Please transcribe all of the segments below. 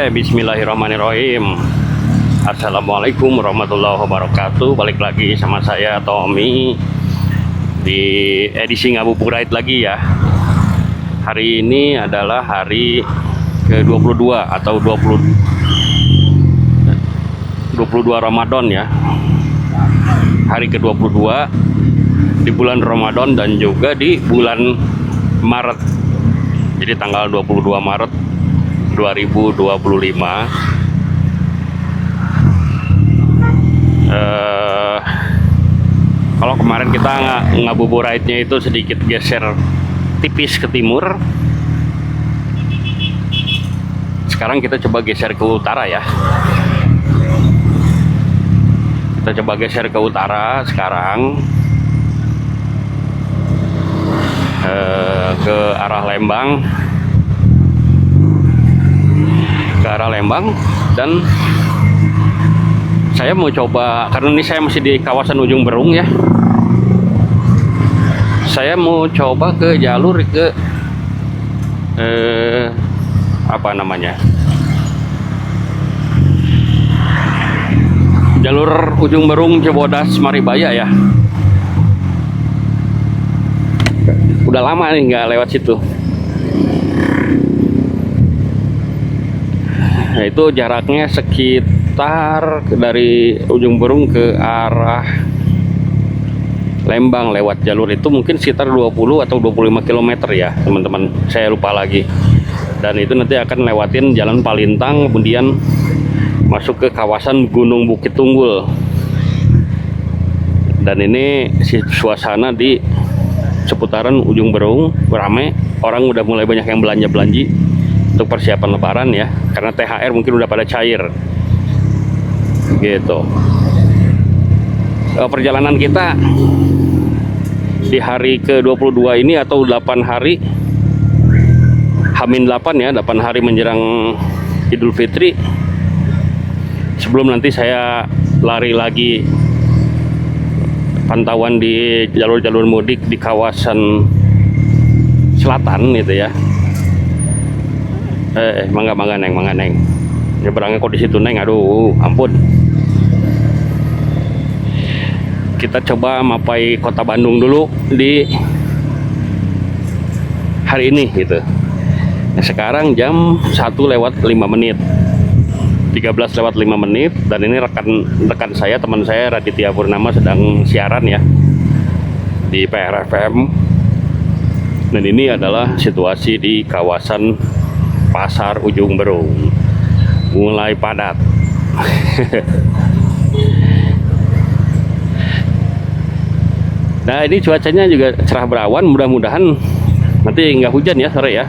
Bismillahirrahmanirrahim. Assalamualaikum warahmatullahi wabarakatuh. Balik lagi sama saya Tommy di edisi Ngabuburit lagi ya. Hari ini adalah hari ke-22 atau 22 Ramadan ya. Hari ke-22 di bulan Ramadan dan juga di bulan Maret. Jadi tanggal 22 Maret 2025. Kalau kemarin kita ngabuburitnya itu sedikit geser tipis ke timur, sekarang kita coba geser ke utara ya. Kita coba geser ke utara sekarang, ke arah Lembang, dan saya mau coba, karena ini saya masih di kawasan Ujung Berung ya, saya mau coba ke jalur ke apa namanya, jalur Ujung Berung Cibodas Maribaya ya. Udah lama nih nggak lewat situ. Nah, itu jaraknya sekitar dari Ujung Berung ke arah Lembang lewat jalur itu mungkin sekitar 20 atau 25 km ya teman-teman, saya lupa lagi. Dan itu nanti akan lewatin Jalan Palintang, kemudian masuk ke kawasan Gunung Bukit Tunggul. Dan ini suasana di seputaran Ujung Berung rame, orang udah mulai banyak yang belanja-belanji untuk persiapan lebaran ya, karena THR mungkin udah pada cair gitu. Perjalanan kita di hari ke-22 ini atau 8 hari H-8 ya, 8 hari menjelang Idul Fitri, sebelum nanti saya lari lagi pantauan di jalur-jalur mudik di kawasan selatan gitu ya. Mangga neng, nyebrangnya kok di situ neng, aduh ampun. Kita coba mapai kota Bandung dulu di hari ini gitu. Nah, sekarang jam 1:05, 13:05, dan ini rekan saya, teman saya Raditya Purnama sedang siaran ya di PRFM. Dan ini adalah situasi di kawasan Pasar Ujung Berung, mulai padat. Nah, ini cuacanya juga cerah berawan, mudah-mudahan nanti nggak hujan ya sore ya,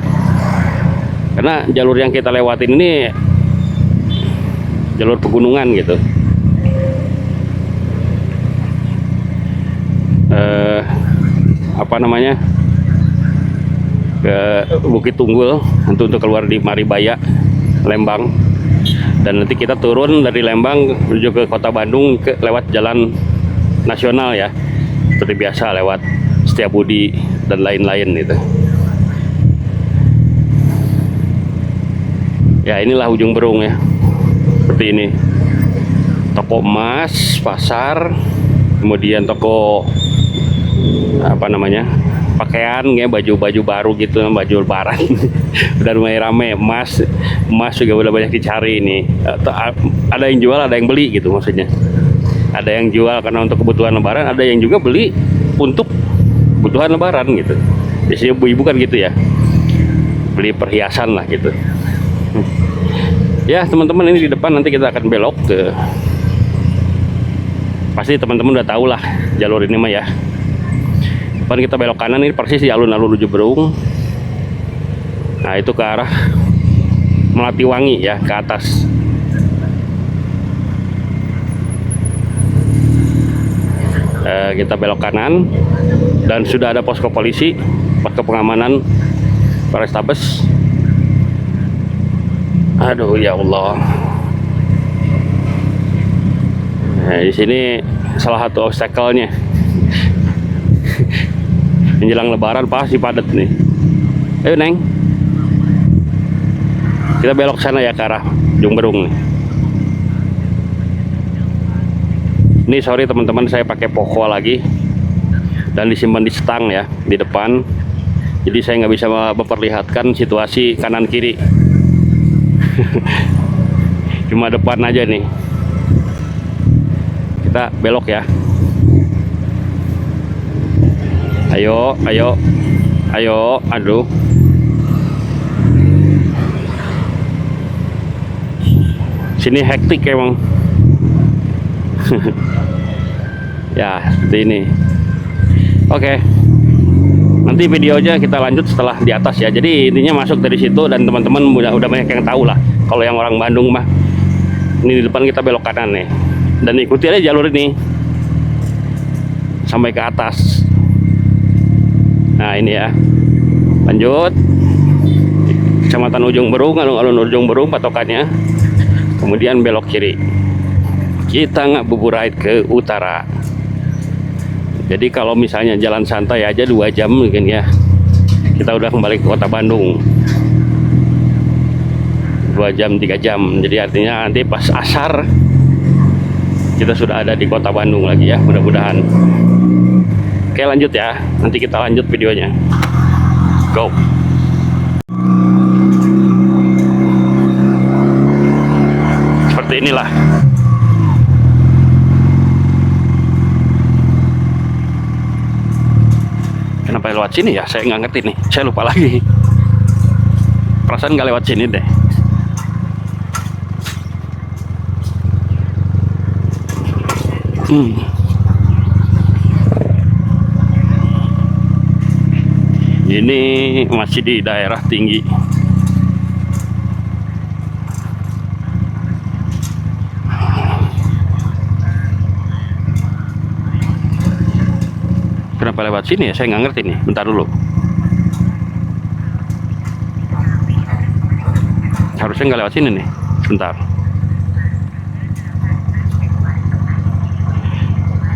karena jalur yang kita lewatin ini jalur pegunungan gitu. Apa namanya, ke Bukit Tunggul untuk keluar di Maribaya, Lembang. Dan nanti kita turun dari Lembang menuju ke kota Bandung lewat jalan nasional ya, seperti biasa lewat Setiabudi dan lain-lain gitu. Ya, inilah Ujung Berung ya, seperti ini. Toko emas, pasar, kemudian toko apa namanya, pakaian ya, baju-baju baru gitu, baju lebaran. Udah mulai rame, emas juga udah banyak dicari ini. Ada yang jual, ada yang beli gitu maksudnya. Ada yang jual karena untuk kebutuhan lebaran, ada yang juga beli untuk kebutuhan lebaran gitu. Biasanya ibu-ibu kan gitu ya, beli perhiasan lah gitu. Ya teman-teman, ini di depan nanti kita akan belok ke, pasti teman-teman udah tahu lah jalur ini mah ya. Depan kita belok kanan, ini persis di alun-alun Ujung Berung. Nah, itu ke arah Melatiwangi ya, ke atas. Kita belok kanan dan sudah ada posko polisi, posko pengamanan Polrestabes. Aduh ya Allah. Nah, di sini salah satu obstacle-nya. Menjelang lebaran pasti padat nih. Ayo neng, kita belok sana ya, ke arah Ujung Berung nih. Ini sorry teman-teman, saya pakai Poco lagi dan disimpan di stang ya, di depan. Jadi saya nggak bisa memperlihatkan situasi kanan kiri. Cuma depan aja nih. Kita belok ya. Ayo, ayo, ayo, aduh. Sini hektik emang. Ya, seperti ini. Oke. Nanti videonya kita lanjut setelah di atas ya. Jadi intinya masuk dari situ dan teman-teman udah banyak yang tahu lah. Kalau yang orang Bandung mah, ini di depan kita belok kanan nih. Dan ikuti aja jalur ini sampai ke atas. Nah ini ya, lanjut Kecamatan Ujung Berung, alun-alun Ujung Berung patokannya. Kemudian belok kiri, kita ngabuburit ke utara. Jadi kalau misalnya jalan santai aja 2 jam mungkin ya, kita udah kembali ke kota Bandung. 2 jam 3 jam. Jadi artinya nanti pas asar kita sudah ada di kota Bandung lagi ya, mudah-mudahan. Oke lanjut ya, nanti kita lanjut videonya. Go. Seperti inilah. Kenapa lewat sini ya? Saya nggak ngerti nih, saya lupa lagi. Perasaan nggak lewat sini deh. Ini masih di daerah tinggi. Kenapa lewat sini ya? Saya nggak ngerti nih. Bentar dulu. Harusnya nggak lewat sini nih. Sebentar.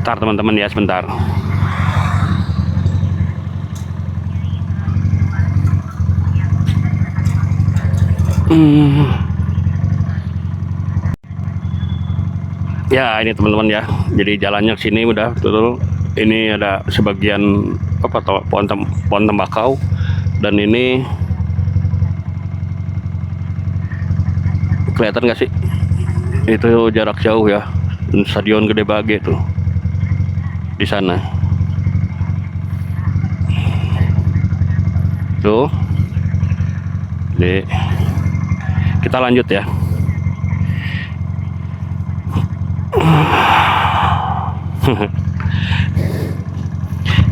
Bentar teman-teman ya, sebentar. Ya ini teman-teman ya, jadi jalannya ke sini udah betul. Ini ada sebagian apa pohon tembakau, dan ini kelihatan nggak sih? Itu jarak jauh ya, Stadion Gede Bage tuh di sana. Tuh, kita lanjut ya.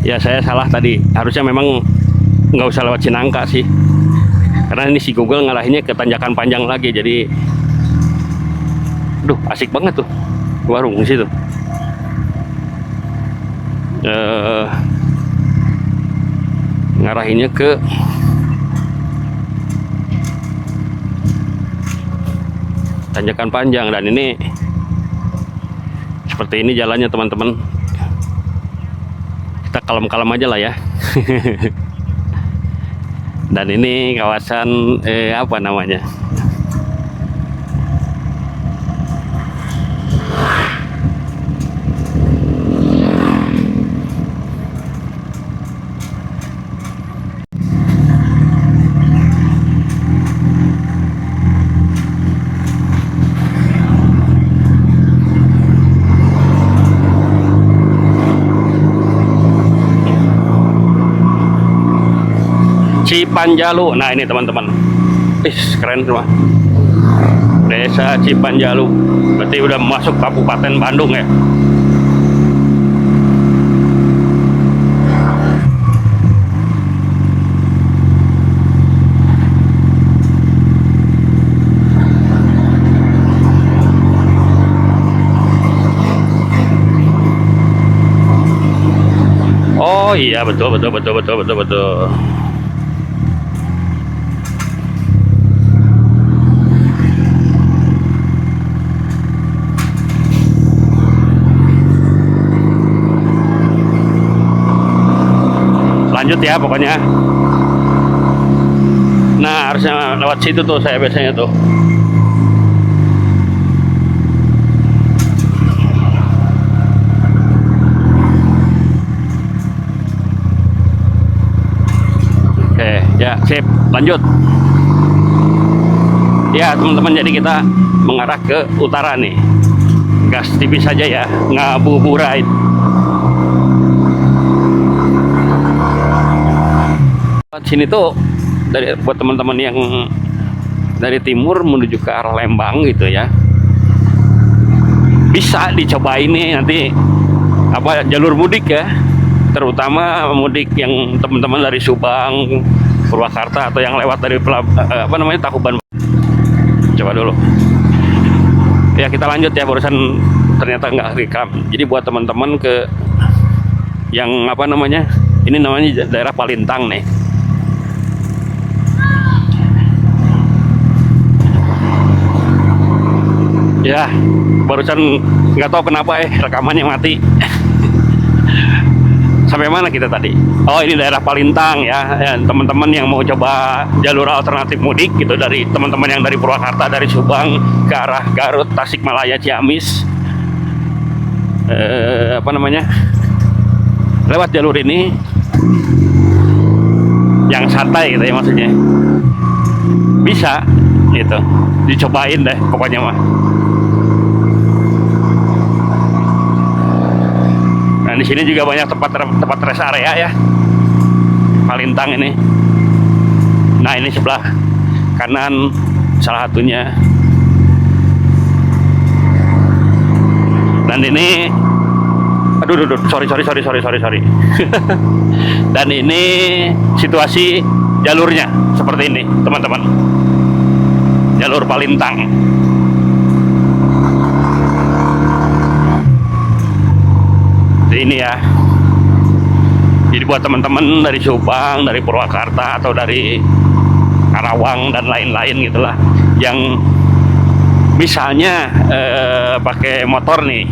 Ya saya salah tadi, harusnya memang nggak usah lewat Cinangka sih, karena ini si Google ngarahinnya ke tanjakan panjang lagi. Jadi aduh asik banget tuh warung di situ. Ngarahinnya ke tanjakan panjang, dan ini seperti ini jalannya teman-teman. Kita kalem-kalem aja lah ya. Dan ini kawasan apa namanya, Cipanjalu. Nah ini teman-teman, keren semua. Desa Cipanjalu, berarti udah masuk Kabupaten Bandung ya. Oh iya betul. Lanjut ya pokoknya. Nah harusnya lewat situ tuh saya biasanya tuh. Sip, lanjut. Ya teman-teman, jadi kita mengarah ke utara nih. Gas tipis saja ya, ngabuburit. Sini tuh dari buat teman-teman yang dari timur menuju ke arah Lembang gitu ya, bisa dicobain nih nanti apa jalur mudik ya, terutama mudik yang teman-teman dari Subang, Purwakarta, atau yang lewat dari apa namanya Tangkuban. Coba dulu ya, kita lanjut ya, barusan ternyata nggak rekam. Jadi buat teman-teman ke yang apa namanya, ini namanya daerah Palintang nih. Ya, barusan nggak tahu kenapa rekamannya mati. Sampai mana kita tadi? Oh, ini daerah Palintang ya. Teman-teman yang mau coba jalur alternatif mudik gitu, dari teman-teman yang dari Purwakarta, dari Subang ke arah Garut, Tasikmalaya, Ciamis, apa namanya, lewat jalur ini yang santai gitu ya, maksudnya bisa gitu, dicobain deh pokoknya mah. Nah, di sini juga banyak tempat rest area ya, Palintang ini. Nah, ini sebelah kanan salah satunya. Dan ini, aduh, sorry. Dan ini situasi jalurnya seperti ini, teman-teman. Jalur Palintang. Ini ya, jadi buat teman-teman dari Subang, dari Purwakarta, atau dari Karawang dan lain-lain gitulah, yang misalnya pakai motor nih,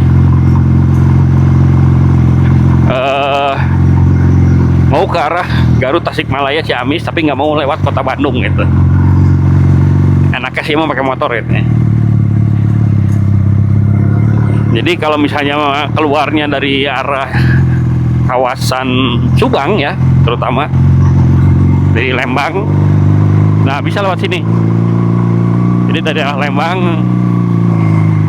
mau ke arah Garut, Tasikmalaya, Ciamis, tapi nggak mau lewat kota Bandung gitu. Enaknya sih mau pakai motor gitu ya. Jadi kalau misalnya keluarnya dari arah kawasan Subang ya, terutama dari Lembang, nah bisa lewat sini. Jadi dari arah Lembang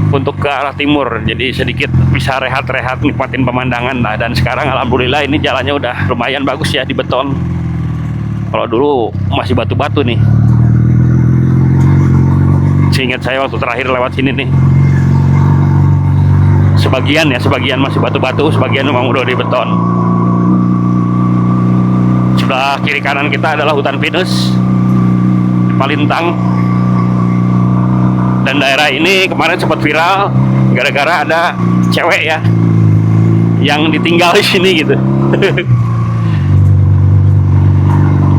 untuk ke arah timur, jadi sedikit bisa rehat-rehat, nikmatin pemandangan. Nah, dan sekarang alhamdulillah ini jalannya udah lumayan bagus ya, di beton. Kalau dulu masih batu-batu nih. Seingat saya waktu terakhir lewat sini nih, sebagian masih batu-batu, sebagian memang udah di beton. Sebelah kiri kanan kita adalah hutan pinus Palintang. Dan daerah ini kemarin sempat viral gara-gara ada cewek ya yang ditinggal di sini gitu.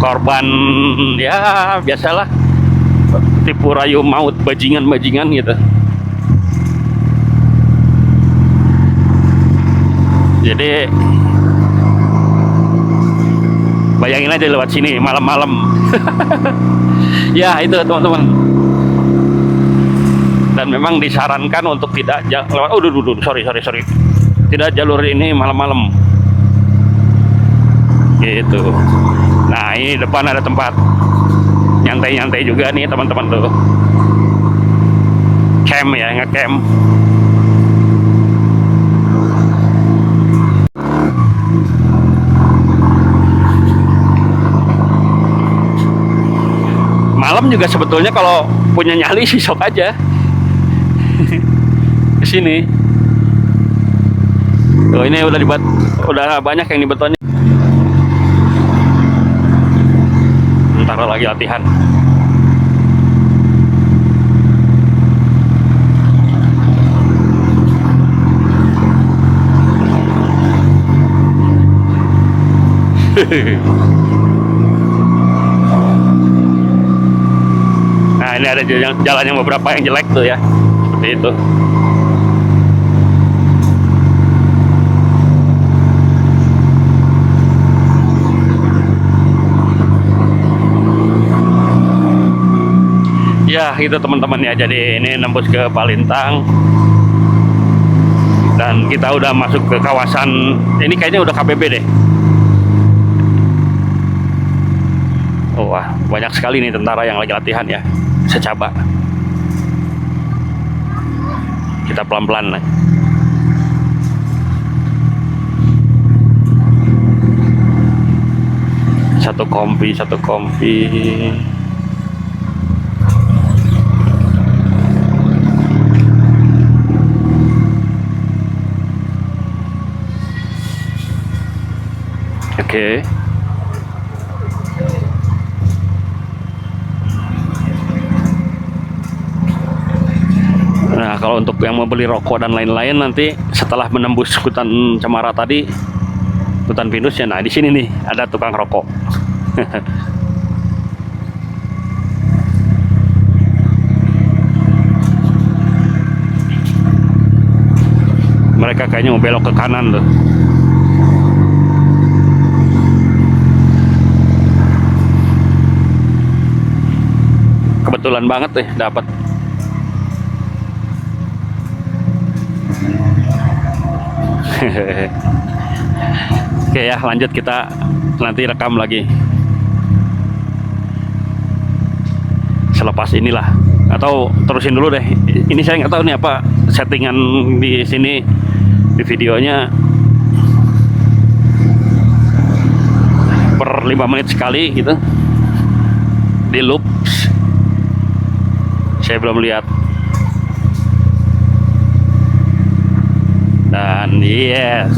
Korban ya biasalah, tipu rayu maut, bajingan gitu. Jadi bayangin aja lewat sini malam-malam. Ya itu teman-teman. Dan memang disarankan untuk tidak lewat. Oh, sorry. Tidak jalur ini malam-malam. Gitu. Nah, ini depan ada tempat nyantai-nyantai juga nih teman-teman tuh. Camp ya, nge-camp. Malam juga sebetulnya kalau punya nyali sih sok aja ke sini. Tuh, ini udah banyak yang dibetonnya. Ntar lagi latihan. Nah, ini ada jalan yang beberapa yang jelek tuh ya, seperti itu. Ya itu teman-teman ya, jadi ini nembus ke Palintang dan kita udah masuk ke kawasan ini, kayaknya udah KBB deh. Wah, banyak sekali nih tentara yang lagi latihan ya. Secaba. Kita pelan-pelan nih. Satu kompi. Oke. Nah, kalau untuk yang mau beli rokok dan lain-lain nanti setelah menembus hutan cemara tadi, hutan pinus ya. Nah, di sini nih ada tukang rokok. Mereka kayaknya mau belok ke kanan tuh. Kebetulan banget deh dapat. Oke ya, lanjut kita nanti rekam lagi selepas inilah, atau terusin dulu deh. Ini saya nggak tahu nih apa settingan di sini di videonya, per 5 menit sekali gitu di loop. Saya belum lihat. Dan yes,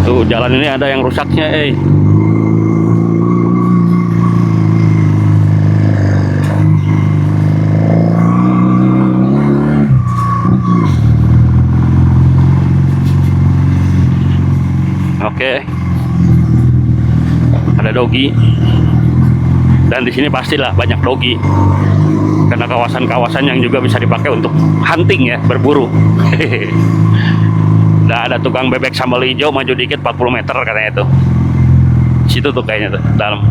tuh jalan ini ada yang rusaknya, Oke. Ada dogi. Dan di sini pastilah banyak dogi. Karena kawasan-kawasan yang juga bisa dipakai untuk hunting ya, berburu. Nah, ada tukang bebek sambal hijau, maju dikit 40 meter katanya itu. Situ tuh kayaknya tuh, dalam.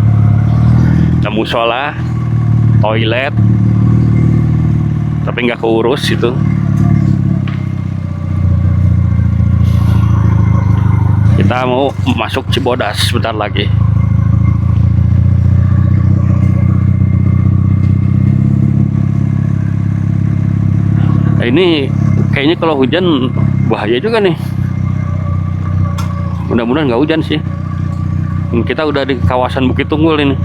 Ada musola, toilet. Tapi nggak keurus itu. Kita mau masuk Cibodas sebentar lagi. Nah, ini kayaknya kalau hujan bahaya juga nih. Mudah-mudahan nggak hujan sih. Kita udah di kawasan Bukit Tunggul ini.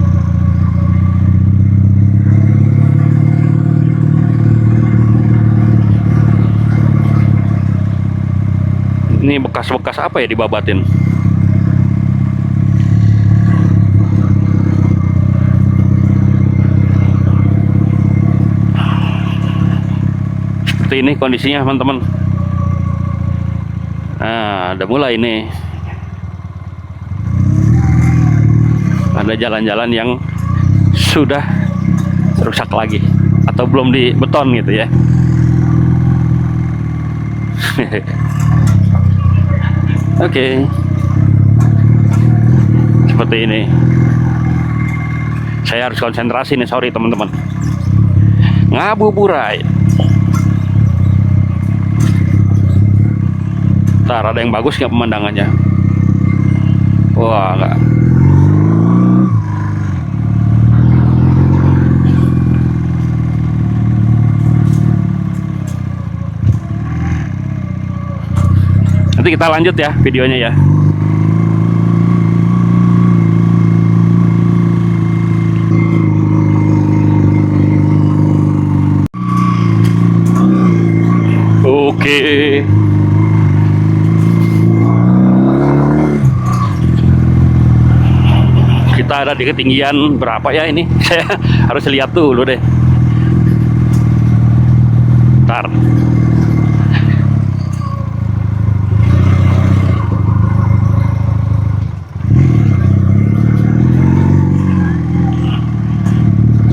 Ini bekas-bekas apa ya dibabatin? Seperti ini kondisinya teman-teman. Nah, udah mulai ini. Ada jalan-jalan yang sudah rusak lagi atau belum dibeton gitu ya. Oke. Seperti ini. Saya harus konsentrasi nih, sorry teman-teman. Ngabuburit. Ntar ada yang bagus nggak pemandangannya? Wah, enggak. Nanti kita lanjut ya videonya ya. Oke. Kita ada di ketinggian berapa ya ini? Saya harus lihat dulu deh. Ntar.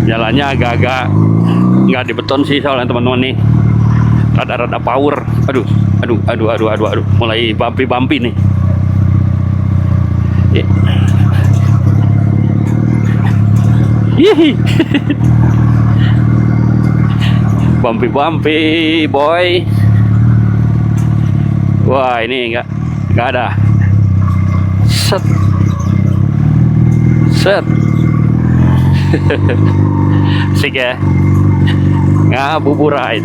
Jalannya agak-agak nggak dibeton sih soalnya teman-teman nih. Rada-rada power. Aduh. Mulai bumpy nih. Hihi. Bumpy boy. Wah, ini nggak ada. Set. Sik ya. Ngabuburit.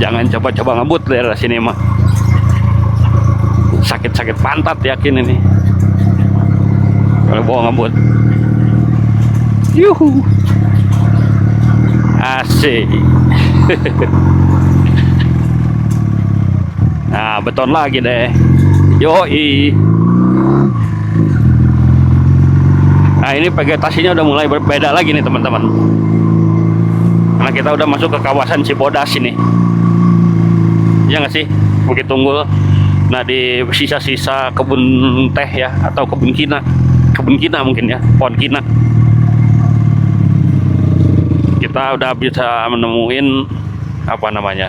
Jangan coba-coba ngebut daerah sini mah. Sakit-sakit pantat yakin ini. Kalau bawa ngebut. Yuhu. Asik. Nah, beton lagi deh. Yoi. Nah, ini vegetasinya udah mulai berbeda lagi nih teman-teman. Karena kita udah masuk ke kawasan Cibodas ini. Ya nggak sih? Bukit Tunggul. Nah, di sisa-sisa kebun teh ya, atau kebun kina mungkin ya, pohon kina. Kita udah bisa menemuin apa namanya,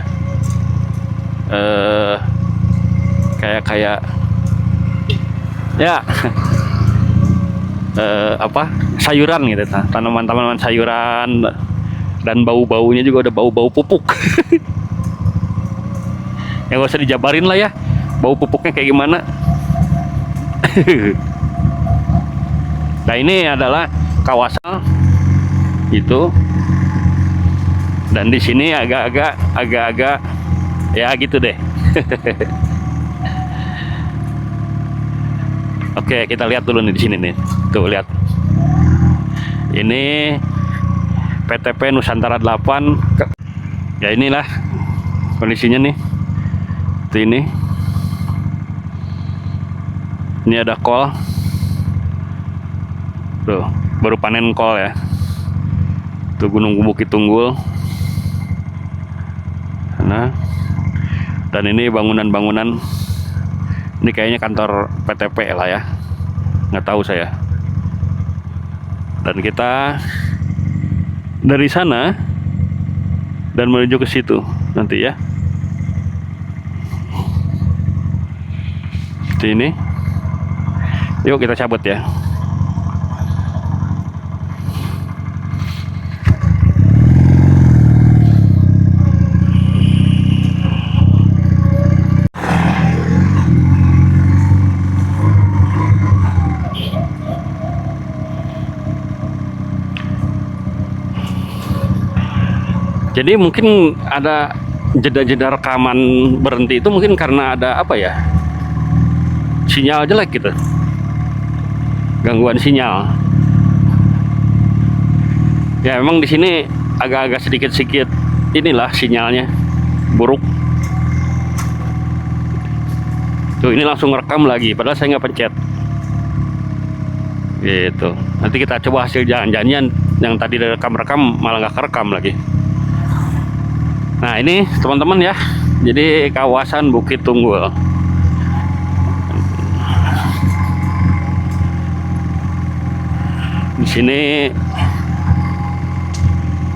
kayak ya apa sayuran gitu, tanaman sayuran, dan bau-baunya juga udah bau pupuk. Yang gak usah dijabarin lah ya, bau pupuknya kayak gimana. Nah, ini adalah kawasan itu, dan di sini agak-agak ya gitu deh. Oke, kita lihat dulu nih di sini nih. Tuh lihat. Ini PTP Nusantara 8. Ya inilah kondisinya nih. Tuh ini. Ini ada kol. Tuh, baru panen kol ya. Tuh Gunung Bukit Tunggul. Nah, dan ini bangunan-bangunan. Ini kayaknya kantor PTP lah ya, nggak tahu saya. Dan kita dari sana dan menuju ke situ nanti ya. Seperti ini. Yuk kita cabut ya. Jadi mungkin ada jeda-jeda rekaman berhenti itu mungkin karena ada apa ya, sinyal jelek gitu, gangguan sinyal. Ya memang di sini agak-agak sedikit inilah sinyalnya buruk. Tuh ini langsung rekam lagi, padahal saya nggak pencet. Gitu. Nanti kita coba hasil jangan-jangan yang tadi rekam malah nggak kerekam lagi. Nah ini teman-teman ya, jadi kawasan Bukit Tunggul. Di sini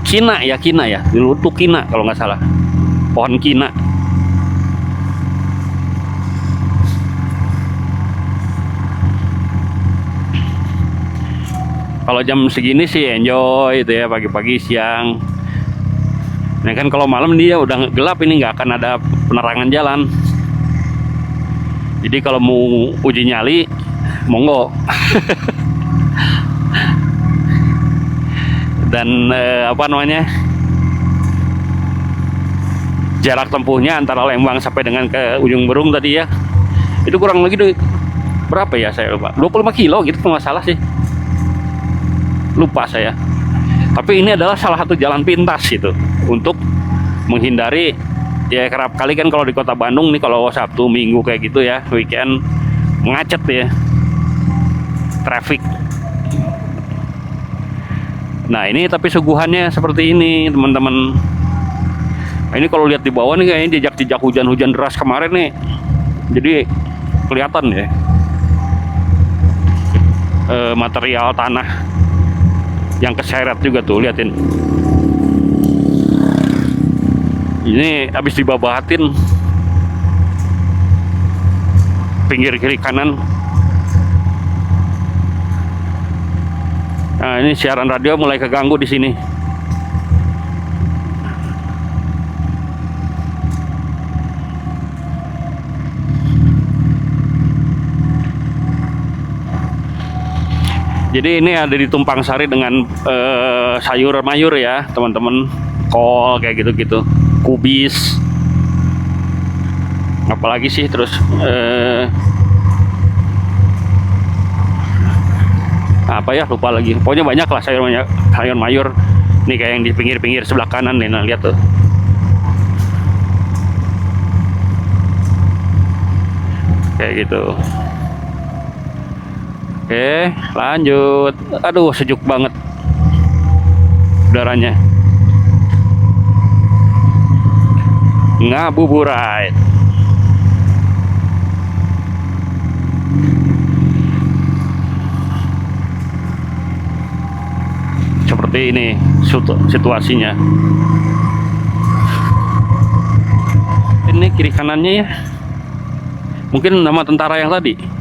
kina ya, dulu tuh kina kalau nggak salah, pohon kina. Kalau jam segini sih enjoy itu ya, pagi-pagi siang. Nah kan kalau malam dia udah gelap, ini nggak akan ada penerangan jalan. Jadi kalau mau uji nyali, monggo. Dan apa namanya, jarak tempuhnya antara Lembang sampai dengan ke Ujung Berung tadi ya, itu kurang lagi berapa ya, saya lupa, 25 kilo gitu kalau nggak salah sih, lupa saya. Tapi ini adalah salah satu jalan pintas itu untuk menghindari ya, kerap kali kan kalau di kota Bandung nih, kalau Sabtu Minggu kayak gitu ya, weekend macet ya, traffic. Nah ini tapi suguhannya seperti ini teman-teman. Nah, ini kalau lihat di bawah nih kayaknya jejak-jejak hujan deras kemarin nih, jadi kelihatan ya, material tanah yang keseret juga tuh, liatin. Ini habis dibabatin pinggir kiri kanan. Nah, ini siaran radio mulai keganggu di sini. Jadi ini ada di Tumpang Sari dengan sayur mayur ya teman-teman, kol kayak gitu-gitu, kubis, apalagi sih, terus apa ya, lupa lagi. Pokoknya banyak lah sayur mayur. Nih kayak yang di pinggir-pinggir sebelah kanan nih, nah lihat tuh. Kayak gitu. Oke, lanjut. Aduh, sejuk banget udaranya. Ngabuburit. Seperti ini situasinya. Ini kiri kanannya ya. Mungkin nama tentara yang tadi.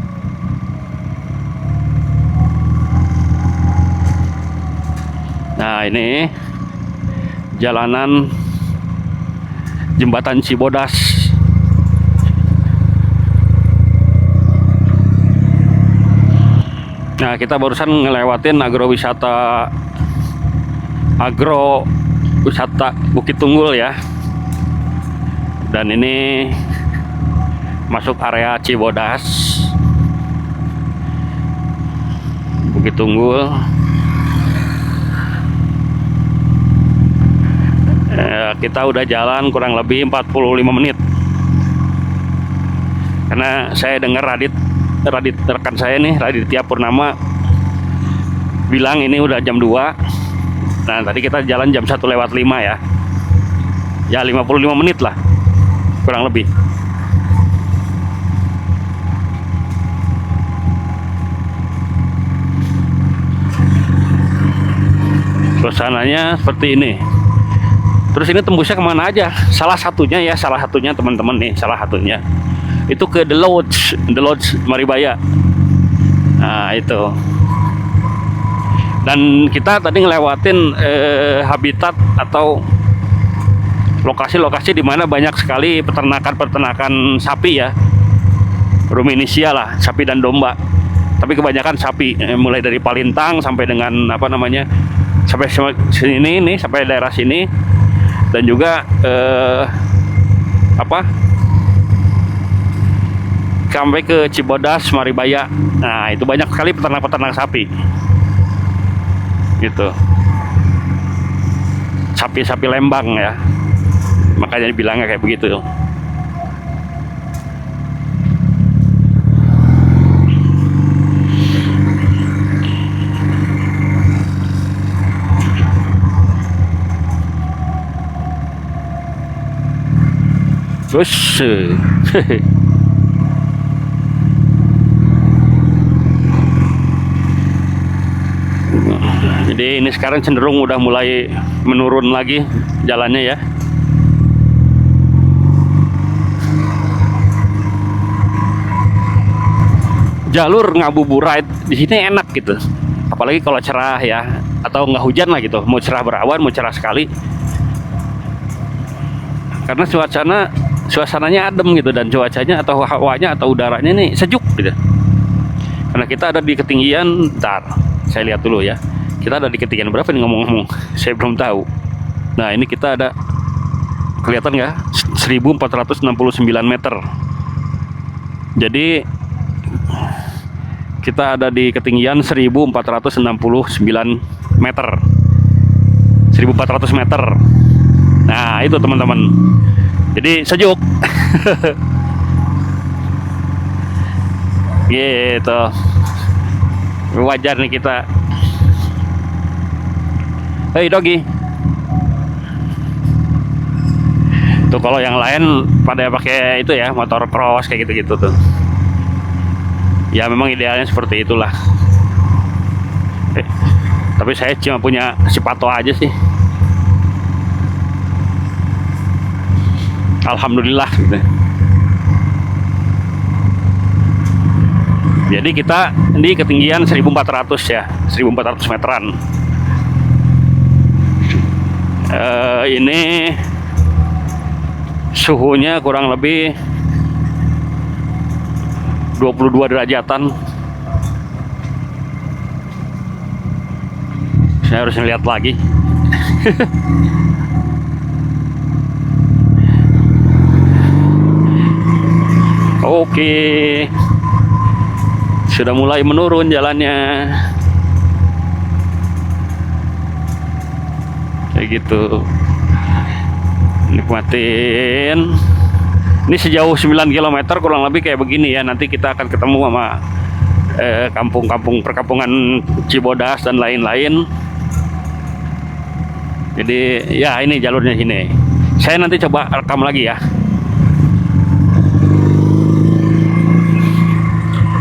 Nah, ini jalanan jembatan Cibodas. Nah, kita barusan ngelewatin agrowisata Bukit Tunggul ya. Dan ini masuk area Cibodas, Bukit Tunggul. Kita udah jalan kurang lebih 45 menit. Karena saya dengar Radit rekan saya nih, Raditya Purnama bilang ini udah jam 2. Nah, tadi kita jalan jam 1:05 ya. Ya 55 menit lah kurang lebih. Suasananya seperti ini. Terus ini tembusnya kemana aja? Salah satunya teman-teman nih, salah satunya itu ke The Lodge Maribaya. Nah itu. Dan kita tadi ngelewatin habitat atau lokasi-lokasi di mana banyak sekali peternakan sapi ya, ruminisia lah, sapi dan domba. Tapi kebanyakan sapi, mulai dari Palintang sampai dengan sampai sini nih, sampai daerah sini. Dan juga sampai ke Cibodas, Maribaya. Nah, itu banyak sekali peternak sapi. Gitu. Sapi-sapi Lembang ya. Makanya dibilangnya kayak begitu. Terus jadi ini sekarang cenderung udah mulai menurun lagi jalannya ya. Jalur Ngabuburit di sini enak gitu. Apalagi kalau cerah ya, atau nggak hujan lah gitu. Mau cerah berawan, mau cerah sekali. Karena suasananya adem gitu, dan cuacanya atau hawanya atau udaranya nih sejuk gitu. Karena kita ada di ketinggian, saya lihat dulu ya. Kita ada di ketinggian berapa nih ngomong-ngomong? Saya belum tahu. Nah, ini kita ada, kelihatan nggak? 1469 meter. Jadi kita ada di ketinggian 1469 meter. 1400 meter. Nah, itu teman-teman. Jadi sejuk. Gitu. Wajar nih kita. Hei doggy. Tuh kalau yang lain pada pakai itu ya, motor cross kayak gitu-gitu tuh. Ya memang idealnya seperti itulah. Tapi saya cuma punya Sipato aja sih. Alhamdulillah gitu. Jadi kita di ketinggian 1400 ya, 1400 meteran. Ini suhunya kurang lebih 22 derajatan. Saya harus lihat lagi. Oke, sudah mulai menurun jalannya. Kayak gitu. Nikmatin. Ini sejauh 9 km kurang lebih kayak begini ya. Nanti kita akan ketemu sama kampung-kampung perkampungan Cibodas dan lain-lain. Jadi ya ini jalurnya sini. Saya nanti coba rekam lagi ya.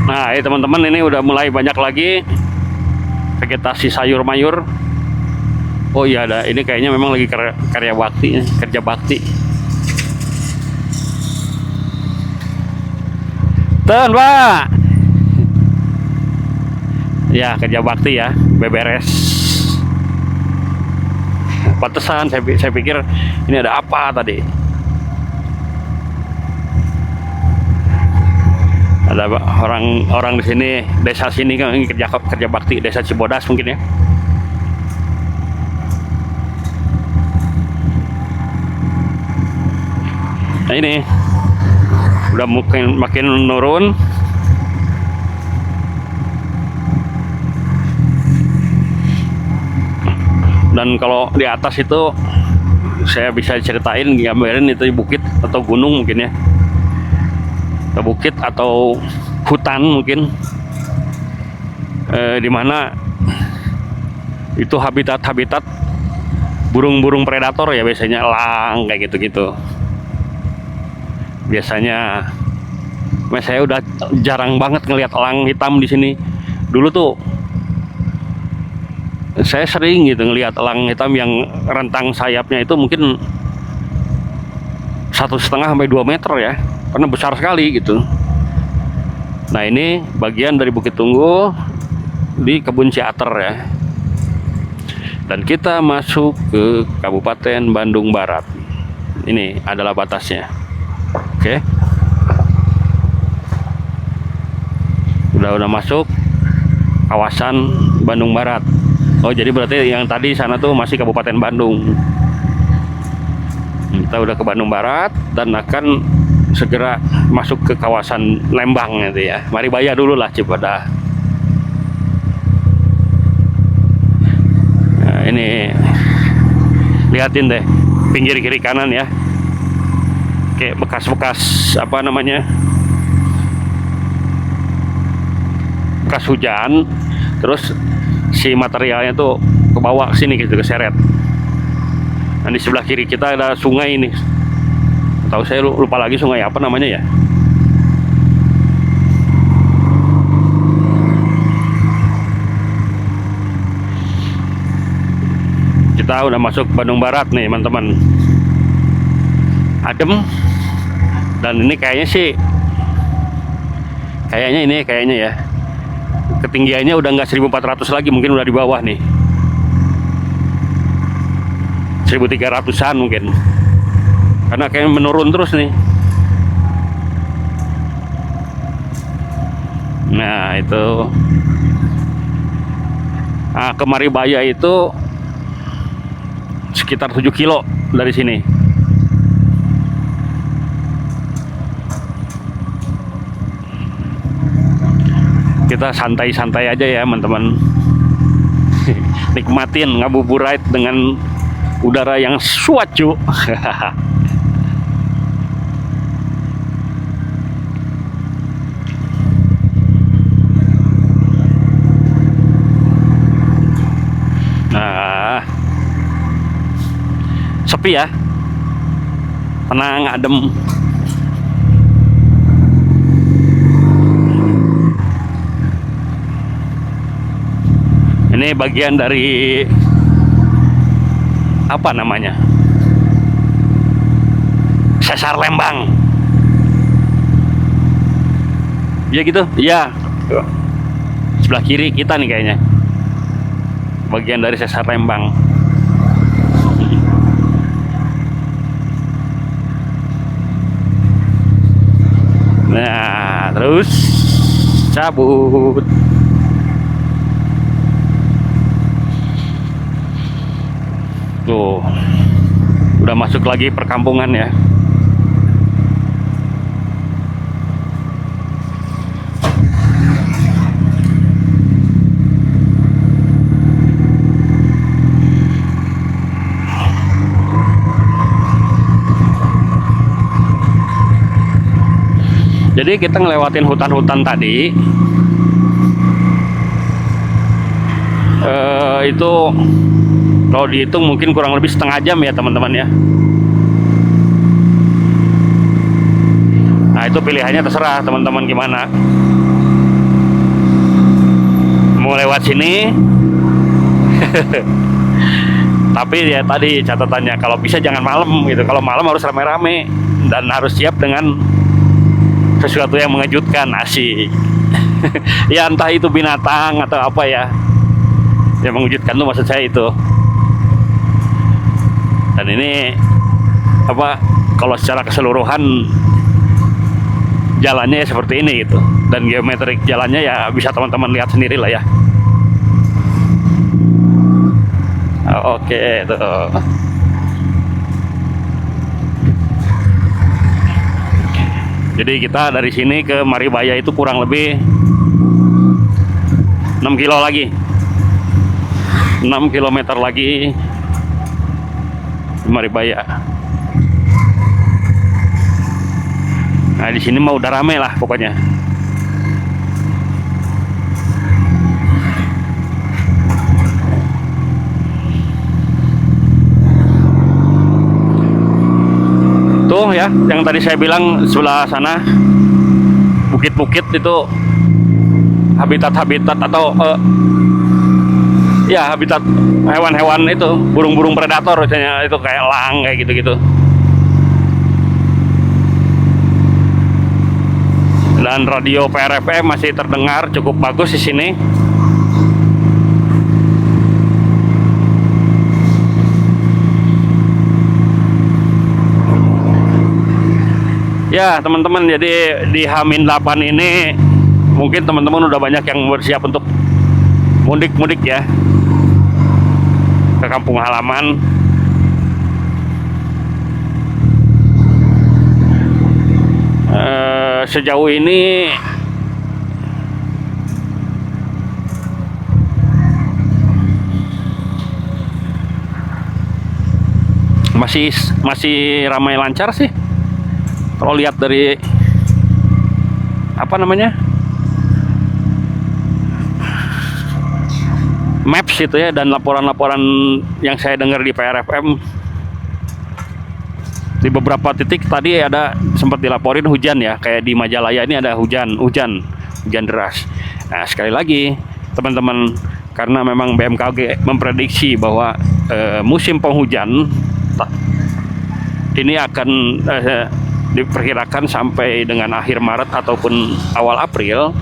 Nah, teman-teman, ini udah mulai banyak lagi vegetasi sayur mayur. Oh iya, ada ini kayaknya memang lagi kerja bakti. Ten, Pak. Ya, kerja bakti ya, beberes. Pantesan saya pikir ini ada apa tadi. Ada orang di sini, desa sini kan ini kerja bakti, desa Cibodas mungkin ya. Nah ini udah makin menurun. Dan kalau di atas itu saya bisa ceritain, gambarin itu bukit atau gunung mungkin ya. Bukit atau hutan mungkin, dimana itu habitat burung-burung predator ya, biasanya elang kayak gitu-gitu. Biasanya, saya udah jarang banget ngelihat elang hitam di sini. Dulu tuh saya sering gitu ngelihat elang hitam yang rentang sayapnya itu mungkin 1,5 sampai 2 meter ya. Karena besar sekali gitu. Nah ini bagian dari Bukit Tunggu di Kebun Ciater ya. Dan kita masuk ke Kabupaten Bandung Barat. Ini adalah batasnya. Oke. Udah masuk kawasan Bandung Barat. Oh jadi berarti yang tadi sana tuh masih Kabupaten Bandung. Kita udah ke Bandung Barat dan akan segera masuk ke kawasan Lembang gitu ya. Maribaya dulu lah Cibodas. Nah, ini lihatin deh pinggir kiri kanan ya, kayak bekas-bekas apa namanya, bekas hujan, terus si materialnya tuh ke bawah sini gitu, keseret. Nah di sebelah kiri kita ada sungai ini. Tahu saya lupa lagi sungai apa namanya ya. Kita udah masuk Bandung Barat nih teman-teman. Adem. Dan ini kayaknya sih, kayaknya ya, ketinggiannya udah nggak 1400 lagi, mungkin udah di bawah nih, 1300-an mungkin. Karena kayak menurun terus nih. Nah itu, nah, ke Maribaya itu sekitar 7 kilo dari sini. Kita santai-santai aja ya teman-teman. Nikmatin ngabuburit dengan udara yang suacu. Nah, sepi ya, tenang, adem. Ini bagian dari apa namanya, Sesar Lembang ya gitu ya. Tuh. Sebelah kiri kita nih kayaknya. Bagian dari Sesar Lembang. Nah, terus cabut. Tuh. Udah masuk lagi perkampungan ya. Jadi kita ngelewatin hutan-hutan tadi, itu kalau dihitung mungkin kurang lebih setengah jam ya teman-teman ya. Nah itu pilihannya terserah teman-teman gimana. Mau lewat sini, tapi ya tadi catatannya kalau bisa jangan malam gitu. Kalau malam harus rame-rame dan harus siap dengan sesuatu yang mengejutkan, asik. Ya entah itu binatang atau apa ya yang mengejutkan tuh, maksud saya itu. Dan ini apa, kalau secara keseluruhan jalannya ya seperti ini gitu, dan geometrik jalannya ya bisa teman-teman lihat sendiri lah ya. Oke tuh. Jadi kita dari sini ke Maribaya itu kurang lebih 6 kilo lagi. 6 km lagi Maribaya. Nah, di sini mah udah rame lah pokoknya. Tuh ya, yang tadi saya bilang sebelah sana bukit-bukit itu habitat-habitat atau ya habitat hewan-hewan itu, burung-burung predator misalnya, itu kayak elang kayak gitu-gitu. Dan radio PRFM masih terdengar cukup bagus di sini. Ya teman-teman, jadi di H-8 ini mungkin teman-teman udah banyak yang bersiap untuk mudik-mudik ya ke kampung halaman. Sejauh ini masih ramai lancar sih. Kalau lihat dari apa namanya, maps itu ya, dan laporan-laporan yang saya dengar di PRFM, di beberapa titik tadi ada sempat dilaporin hujan ya, kayak di Majalaya ini ada hujan deras. Nah sekali lagi teman-teman, karena memang BMKG memprediksi bahwa musim penghujan ini akan diperkirakan sampai dengan akhir Maret ataupun awal April.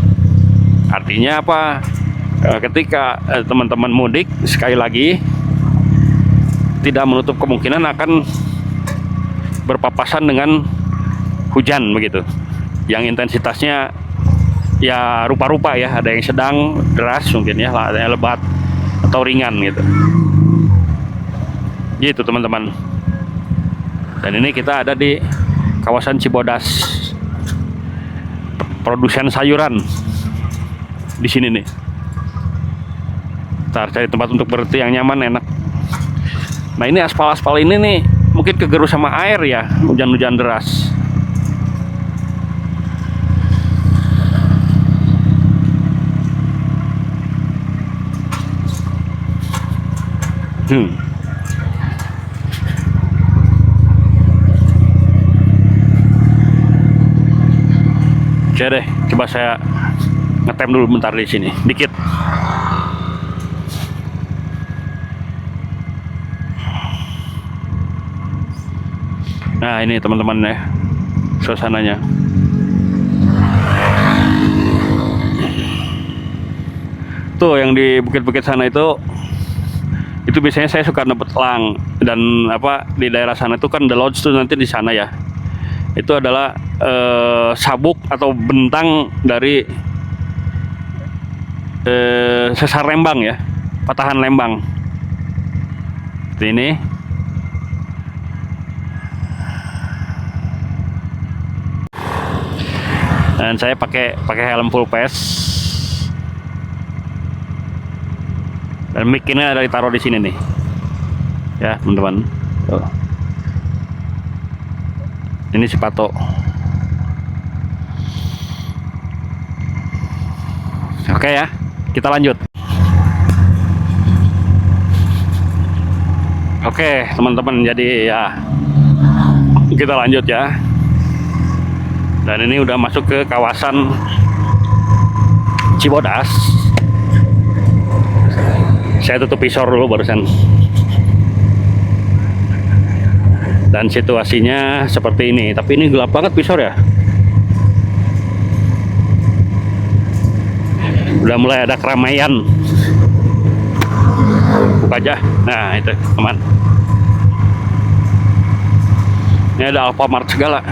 Artinya apa? Ketika teman-teman mudik, sekali lagi tidak menutup kemungkinan akan berpapasan dengan hujan begitu, yang intensitasnya ya rupa-rupa ya, ada yang sedang, deras mungkin ya, ada yang lebat atau ringan gitu. Gitu teman-teman. Dan ini kita ada di kawasan Cibodas, produsen sayuran di sini nih. Ntar cari tempat untuk berhenti yang nyaman, enak. Nah ini aspal-aspal ini nih mungkin kegerus sama air ya, hujan-hujan deras. Oke deh, coba saya ngetem dulu bentar di sini, dikit. Nah ini teman-teman ya, suasananya. Tuh yang di bukit-bukit sana itu biasanya saya suka dapat elang. Dan apa, di daerah sana itu kan the lodge tuh nanti di sana ya, itu adalah sabuk atau bentang dari sesar lembang ya, patahan lembang seperti ini. Dan saya pakai helm full face, dan mic ini ada ditaruh di sini nih ya teman-teman. Ini si Pato. Oke ya, kita lanjut. Oke teman-teman, jadi ya kita lanjut ya. Dan ini udah masuk ke kawasan Cibodas. Saya tutup visor dulu barusan. Dan situasinya seperti ini, tapi ini gelap banget visor ya. Udah mulai ada keramaian. Buka aja. Nah itu teman, ini ada Alfamart segala.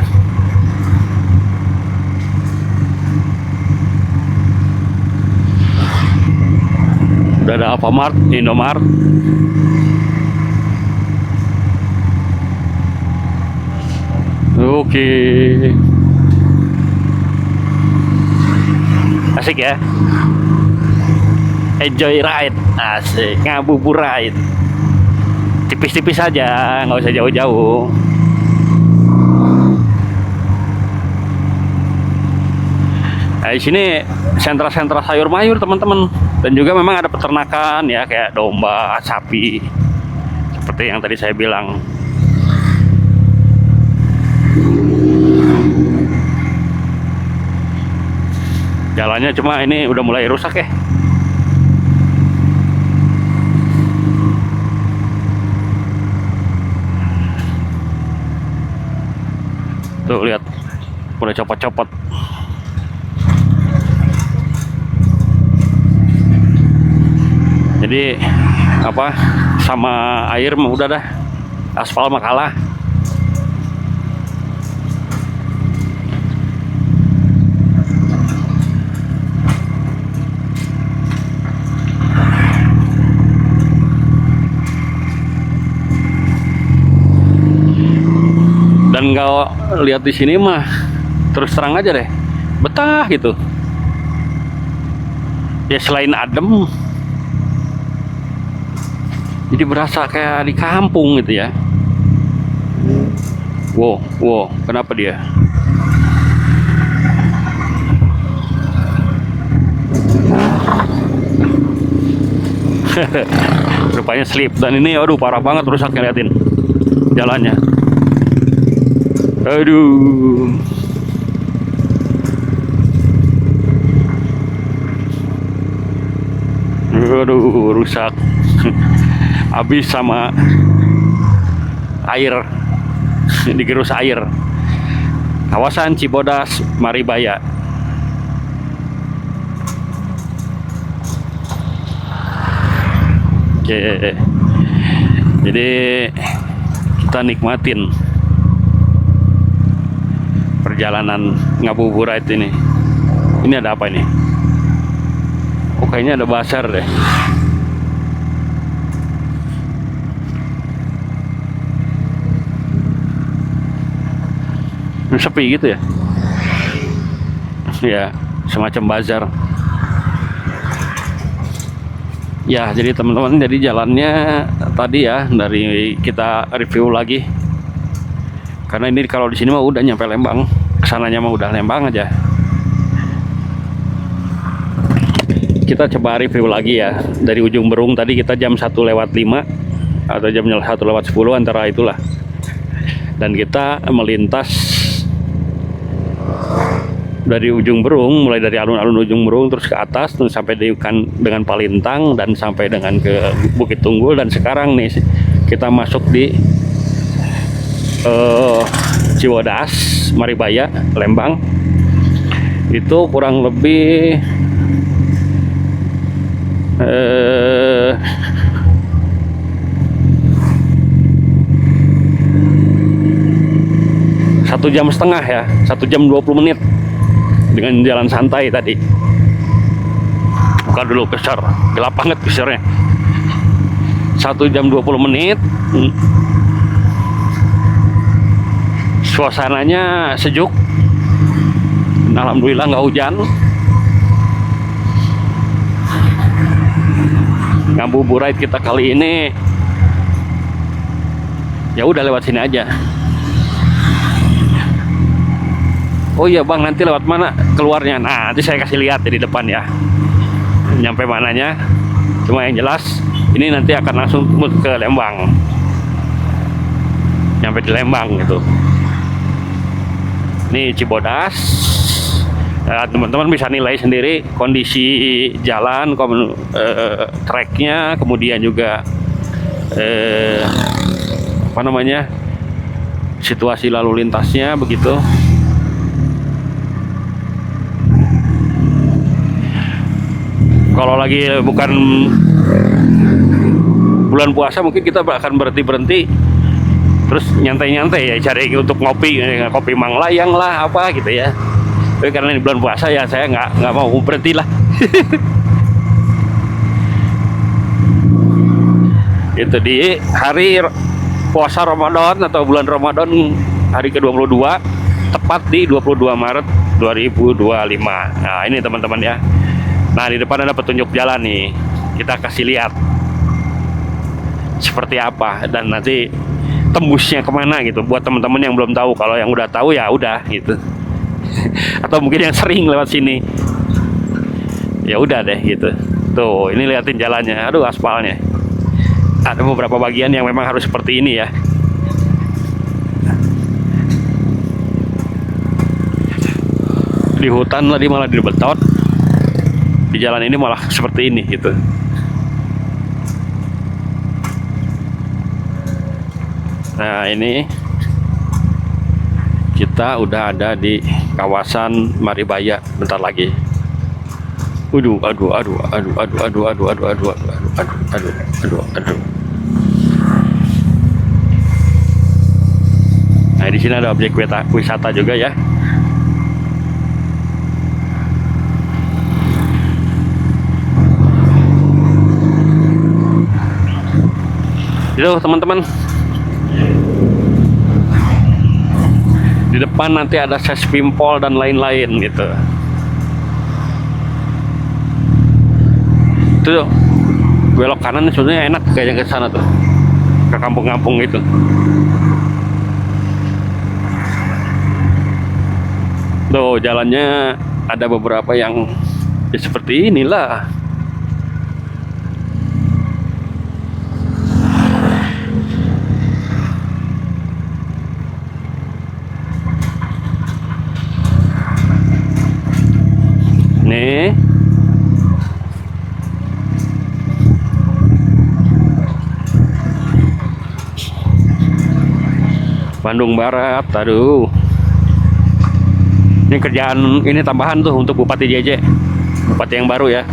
Udah ada Alfamart, Indomart. Oke. Asik ya. Enjoy ride, asik, ngabuburit. Tipis-tipis aja, nggak usah jauh-jauh. Nah, di sini sentra-sentra sayur mayur teman-teman, dan juga memang ada peternakan ya, kayak domba, sapi, seperti yang tadi saya bilang. Jalannya cuma ini udah mulai rusak ya. Tuh lihat, udah copot-copot. Jadi apa, sama air mah udah dah, aspal mah kalah. Dan nggak lihat di sini mah, terus terang aja deh, betah gitu ya. Selain adem, jadi berasa kayak di kampung gitu ya. Wow, kenapa dia? Rupanya slip. Dan ini aduh parah banget rusaknya, liatin jalannya. Aduh. Aduh, rusak. Habis sama air. Digerus air. Kawasan Cibodas, Maribaya. Oke. Jadi kita nikmatin perjalanan ngabuburit ini. Ini ada apa ini? Oh, kayaknya ada bazar deh. Sepi gitu ya. Ya, semacam bazar. Ya, jadi teman-teman, jadi jalannya tadi ya, dari kita review lagi. Karena ini kalau di sini mah udah nyampe Lembang, kesananya mah udah Lembang aja. Kita coba review lagi ya. Dari ujung Berung tadi kita jam 1:05 atau jam 1:10 antara itulah. Dan kita melintas dari ujung Berung, mulai dari alun-alun ujung Berung terus ke atas, terus sampai dengan Palintang dan sampai dengan ke Bukit Tunggul. Dan sekarang nih kita masuk di Cibodas, Maribaya, Lembang. Itu kurang lebih eh, 1,5 jam ya, 1 jam 20 menit dengan jalan santai tadi. Buka dulu keser, gelap banget kesernya. 1 jam 20 menit. Suasananya sejuk. Alhamdulillah nggak hujan. Ngabuburit kita kali ini ya udah lewat sini aja. Oh iya bang, nanti lewat mana keluarnya? Nah, nanti saya kasih lihat di depan ya, nyampe mananya. Cuma yang jelas ini nanti akan langsung ke Lembang, nyampe di Lembang gitu. Ini Cibodas. Nah, teman-teman bisa nilai sendiri kondisi jalan, treknya, kemudian juga apa namanya, situasi lalu lintasnya begitu. Kalau lagi bukan bulan puasa mungkin kita akan berhenti terus nyantai-nyantai ya, cari untuk ngopi Manglayang lah apa gitu ya. Tapi karena ini bulan puasa ya saya nggak mau berhenti lah. Itu di hari puasa Ramadan atau bulan Ramadan hari ke-22, tepat di 22 Maret 2025. Nah ini teman-teman ya. Nah di depan ada petunjuk jalan nih, kita kasih lihat seperti apa dan nanti tembusnya kemana gitu buat teman-teman yang belum tahu. Kalau yang udah tahu ya udah gitu. Atau mungkin yang sering lewat sini ya udah deh gitu. Tuh ini liatin jalannya, aduh aspalnya. Ada beberapa bagian yang memang harus seperti ini ya. Di hutan tadi malah dibetot, di jalan ini malah seperti ini gitu. Nah ini kita udah ada di kawasan Maribaya bentar lagi. Aduh. Nah di sini ada objek wisata juga ya. Itu teman-teman. Di depan nanti ada Sespimpol dan lain-lain gitu. Itu belok kanan sebenarnya enak kayaknya ke sana tuh, ke kampung-kampung itu. Tuh jalannya ada beberapa yang ya seperti inilah. Nih Bandung Barat, aduh. Ini kerjaan ini tambahan tuh untuk Bupati JJ, Bupati yang baru ya.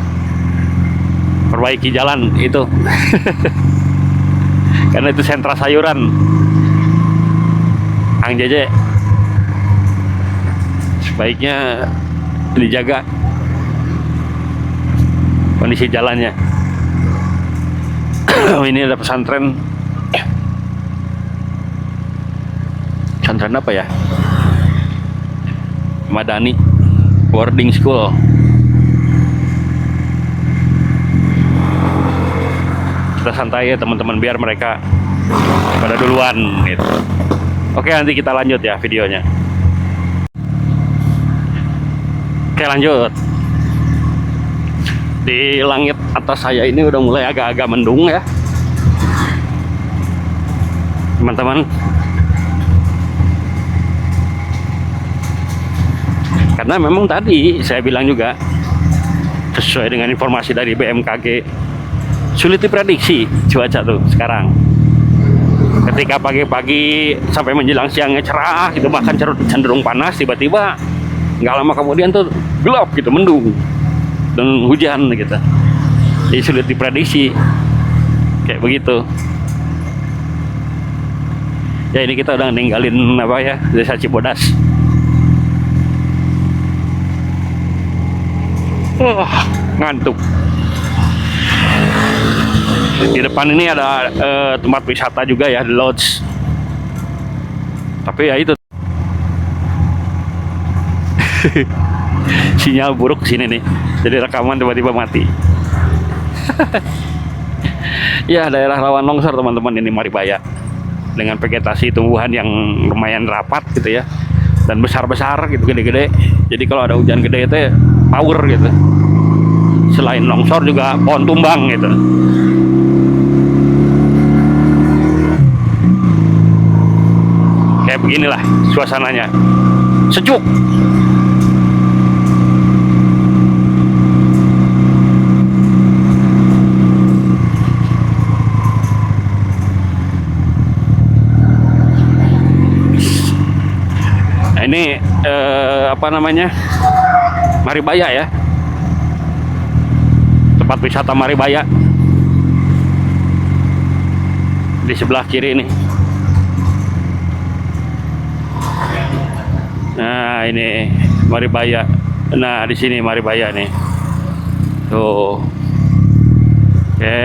Perbaiki jalan itu. Karena itu sentra sayuran. Ang JJ. Sebaiknya dijaga kondisi jalannya. Ini ada pesantren apa ya, Madani Boarding School. Kita santai ya teman-teman, biar mereka pada duluan gitu. Oke, nanti kita lanjut ya videonya. Oke, lanjut. Di langit atas saya ini udah mulai agak-agak mendung ya teman-teman. Karena memang tadi saya bilang juga, sesuai dengan informasi dari BMKG, sulit diprediksi cuaca tuh sekarang. Ketika pagi-pagi sampai menjelang siangnya cerah gitu, bahkan cenderung panas, tiba-tiba nggak lama kemudian tuh gelap gitu, mendung dan hujan gitu. Jadi sulit diprediksi kayak begitu. Ya ini kita udah ninggalin apa ya, Desa Cibodas. Ngantuk. Di depan ini ada tempat wisata juga ya, lodge. Tapi ya itu sinyal buruk sini nih. Jadi rekaman tiba-tiba mati. Ya, daerah rawan longsor teman-teman ini Maribaya. Dengan vegetasi tumbuhan yang lumayan rapat gitu ya. Dan besar-besar gitu, gede-gede. Jadi kalau ada hujan gede itu power gitu. Selain longsor juga pohon tumbang gitu. Kayak beginilah suasananya. Sejuk. Nah, ini apa namanya? Maribaya ya. Tempat wisata Maribaya. Di sebelah kiri ini. Nah, ini Maribaya. Nah, di sini Maribaya nih. Tuh. Oke.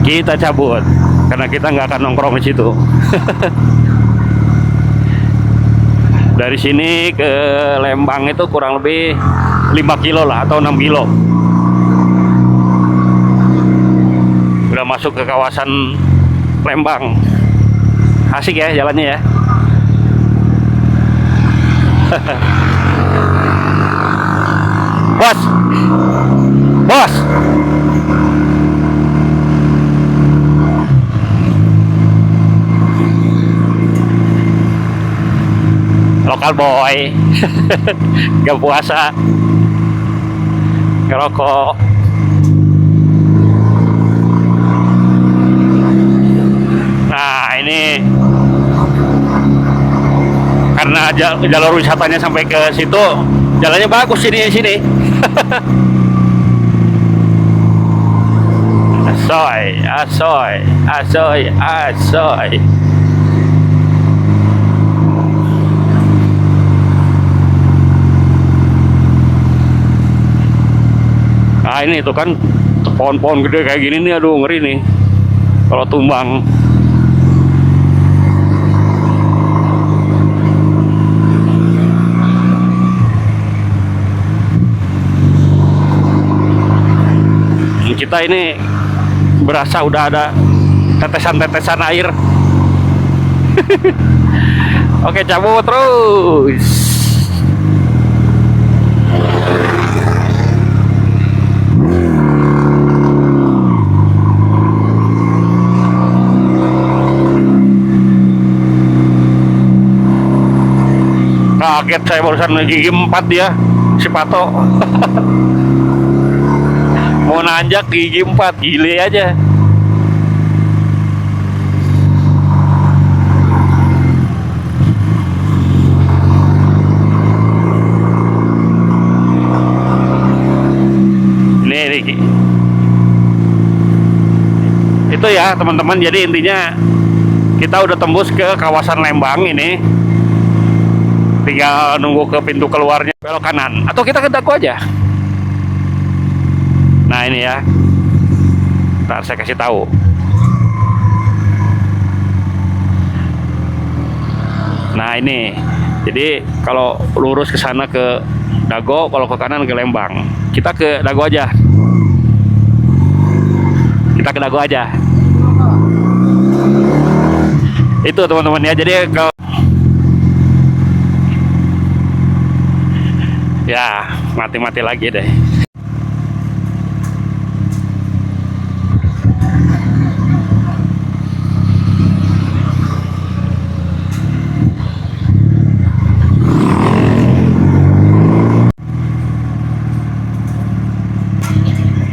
Kita cabut karena kita nggak akan nongkrong di situ. Dari sini ke Lembang itu kurang lebih 5 kilo lah atau 6 kilo. Udah masuk ke kawasan Lembang. Asik ya jalannya ya. Bos. Bos. Lokal boy. Gak puasa. Ngerokok. Nah, ini karena jalur wisatanya sampai ke situ, jalannya bagus sini. Asoy. Nah, ini tuh kan pohon-pohon gede kayak gini nih, aduh ngeri nih kalau tumbang. Kita ini berasa udah ada tetesan-tetesan air. Oke, cabut terus. Kaget saya barusan gigi 4 dia, si Pato. Mau nanjak gigi 4, gile aja. Ini itu ya teman-teman, jadi intinya kita udah tembus ke kawasan Lembang ini. Tinggal nunggu ke pintu keluarnya, belok kanan atau kita ke Dago aja. Nah, ini ya. Ntar saya kasih tahu. Nah, ini. Jadi kalau lurus ke sana ke Dago, kalau ke kanan ke Lembang. Kita ke Dago aja. Itu teman-teman ya. Jadi kalau ya mati-mati lagi deh.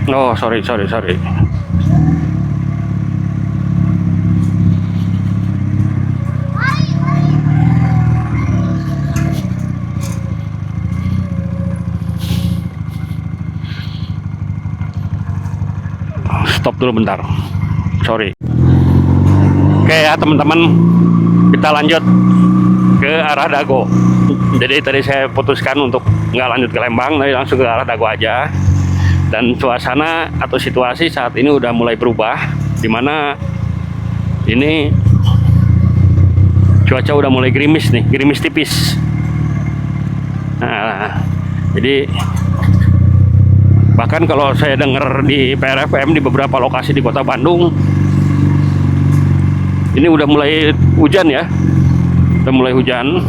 Oh, sorry. Stop dulu bentar, sorry. Oke ya teman-teman, kita lanjut ke arah Dago. Jadi tadi saya putuskan untuk nggak lanjut ke Lembang, tapi langsung ke arah Dago aja. Dan suasana atau situasi saat ini udah mulai berubah, dimana ini cuaca udah mulai gerimis nih, gerimis tipis. Nah, jadi bahkan kalau saya dengar di PRFM di beberapa lokasi di kota Bandung, ini udah mulai hujan ya, udah mulai hujan.